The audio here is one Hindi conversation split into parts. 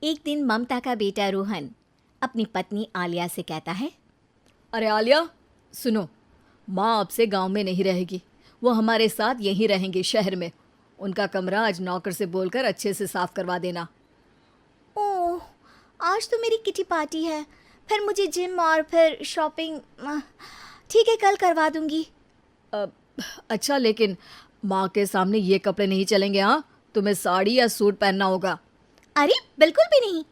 एक दिन ममता का बेटा रोहन अपनी पत्नी आलिया से कहता है। अरे आलिया, सुनो, माँ अब से गांव में नहीं रहेगी। वो हमारे साथ यहीं रहेंगी शहर में। उनका कमरा आज नौकर से बोलकर अच्छे से साफ करवा देना। ओह, आज तो मेरी किटी पार्टी है, फिर मुझे जिम और फिर शॉपिंग। ठीक है, कल करवा दूंगी। अच्छा, लेकिन माँ के सामने ये कपड़े नहीं चलेंगे। हाँ, तुम्हें साड़ी या सूट पहनना होगा। अरे बिल्कुल भी नहीं।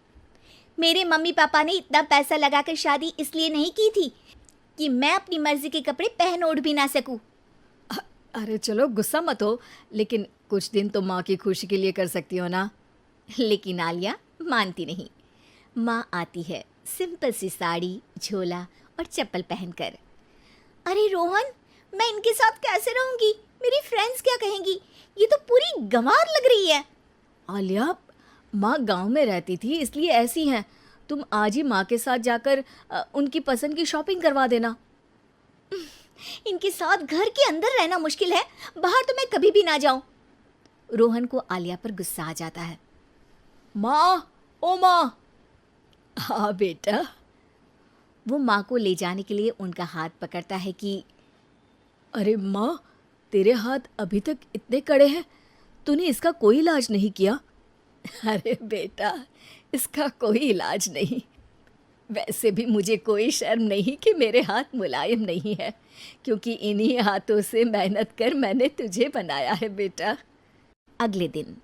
मेरे मम्मी पापा ने इतना पैसा लगाकर शादी इसलिए नहीं की थी कि मैं अपनी मर्जी के कपड़े पहन ओढ़ भी ना सकूं। अरे चलो, गुस्सा मत हो, लेकिन कुछ दिन तो माँ की खुशी के लिए कर सकती हो ना। लेकिन आलिया मानती नहीं। माँ आती है सिंपल सी साड़ी, झोला और चप्पल पहनकर। अरे रोहन, मैं इनके साथ कैसे रहूंगी? मेरी फ्रेंड्स क्या कहेंगी? ये तो पूरी गंवार लग रही है। आलिया, माँ गांव में रहती थी इसलिए ऐसी हैं। तुम आज ही माँ के साथ जाकर उनकी पसंद की शॉपिंग करवा देना। इनके साथ घर के अंदर रहना मुश्किल है, बाहर तो मैं कभी भी ना जाऊं। रोहन को आलिया पर गुस्सा आ जाता है। माँ, ओ माँ। हाँ बेटा। वो माँ को ले जाने के लिए उनका हाथ पकड़ता है कि अरे माँ, तेरे हाथ अभी तक इतने कड़े हैं, तूने इसका कोई इलाज नहीं किया? अरे बेटा, इसका कोई इलाज नहीं। वैसे भी मुझे कोई शर्म नहीं कि मेरे हाथ मुलायम नहीं है, क्योंकि इन्हीं हाथों से मेहनत कर मैंने तुझे बनाया है बेटा। अगले दिन।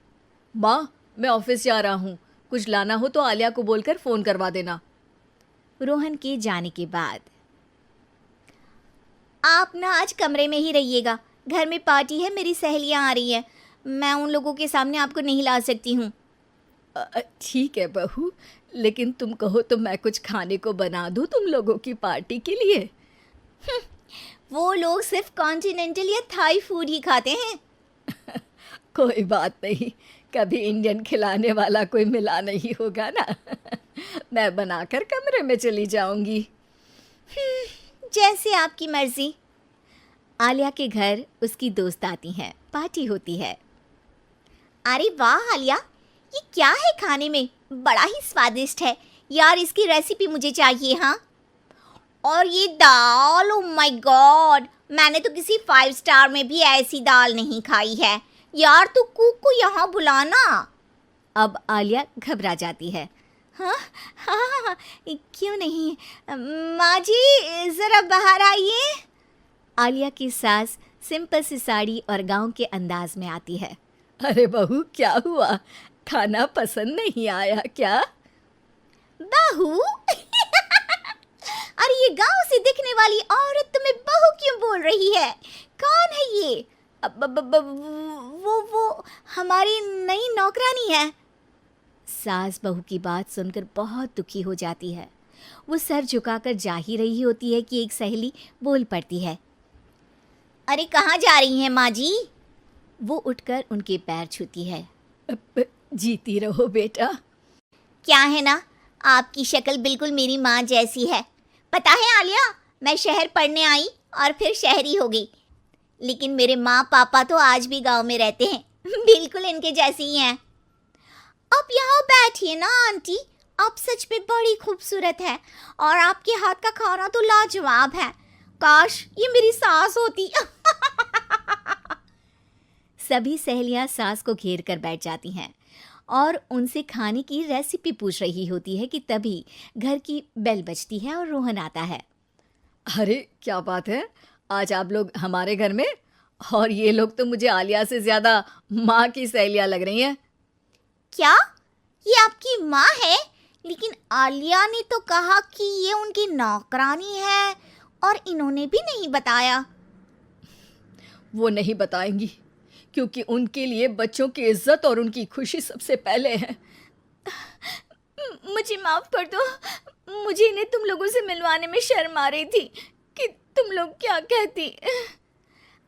माँ, मैं ऑफिस जा रहा हूँ। कुछ लाना हो तो आलिया को बोलकर फ़ोन करवा देना। रोहन के जाने के बाद। आप ना आज कमरे में ही रहिएगा, घर में पार्टी है, मेरी सहेलियां आ रही हैं, मैं उन लोगों के सामने आपको नहीं ला सकती हूँ। ठीक है बहू, लेकिन तुम कहो तो मैं कुछ खाने को बना दूँ तुम लोगों की पार्टी के लिए। वो लोग सिर्फ कॉन्टिनेंटल या थाई फूड ही खाते हैं। कोई बात नहीं, कभी इंडियन खिलाने वाला कोई मिला नहीं होगा ना। मैं बनाकर कमरे में चली जाऊंगी। जैसे आपकी मर्जी। आलिया के घर उसकी दोस्त आती हैं, पार्टी होती है। अरे वाह आलिया, ये क्या है खाने में? बड़ा ही स्वादिष्ट है यार, इसकी रेसिपी मुझे चाहिए। हाँ, और ये दाल, ओ माय गॉड, मैंने तो किसी 5 स्टार में भी ऐसी दाल नहीं खाई है यार। तू कुक को यहाँ बुलाना। अब आलिया घबरा जाती है। हाँ हाँ हाँ, क्यों नहीं, माँ जी ज़रा बाहर आइए। आलिया की सास सिंपल सी साड़ी और गांव के अंदाज में आती है। अरे बहू, क्या हुआ? खाना पसंद नहीं आया क्या? बहू? अरे ये गांव से दिखने वाली औरत तुम्हें बहू क्यों बोल रही है? कौन है ये? वो हमारी नई नौकरानी है। सास बहू की बात सुनकर बहुत दुखी हो जाती है। वो सर झुकाकर जा ही रही होती है कि एक सहेली बोल पड़ती है। अरे कहाँ जा रही हैं माँ जी? वो उठकर उनके पैर छूती है। जीती रहो बेटा। क्या है ना, आपकी शक्ल बिल्कुल मेरी माँ जैसी है। पता है आलिया, मैं शहर पढ़ने आई और फिर शहरी हो गई, लेकिन मेरे माँ पापा तो आज भी गांव में रहते हैं, बिल्कुल इनके जैसे ही हैं। आप यहाँ बैठिए ना आंटी, आप सच में बड़ी खूबसूरत है और आपके हाथ का खाना तो लाजवाब है। काश ये मेरी सास होती। सभी सहेलियां सास को घेर कर बैठ जाती हैं और उनसे खाने की रेसिपी पूछ रही होती है कि तभी घर की बेल बजती है और रोहन आता है। अरे क्या बात है, आज आप लोग हमारे घर में? और ये लोग तो मुझे आलिया से ज़्यादा माँ की सहेलियाँ लग रही हैं। क्या ये आपकी माँ है? लेकिन आलिया ने तो कहा कि ये उनकी नौकरानी है और इन्होंने भी नहीं बताया। वो नहीं बताएंगी, क्योंकि उनके लिए बच्चों की इज्जत और उनकी खुशी सबसे पहले है। मुझे माफ कर दो, मुझे इन्हें तुम लोगों से मिलवाने में शर्म आ रही थी कि तुम लोग क्या कहती।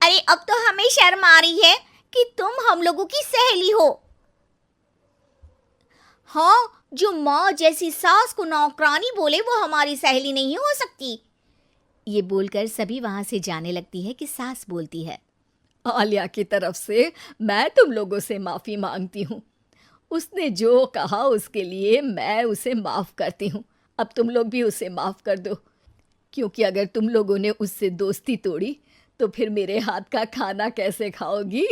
अरे अब तो हमें शर्म आ रही है कि तुम हम लोगों की सहेली हो। हाँ, जो माँ जैसी सास को नौकरानी बोले वो हमारी सहेली नहीं हो सकती। ये बोलकर सभी वहां से जाने लगती है कि सास बोलती है। आलिया की तरफ से मैं तुम लोगों से माफ़ी मांगती हूँ। उसने जो कहा उसके लिए मैं उसे माफ़ करती हूँ। अब तुम लोग भी उसे माफ़ कर दो, क्योंकि अगर तुम लोगों ने उससे दोस्ती तोड़ी तो फिर मेरे हाथ का खाना कैसे खाओगी?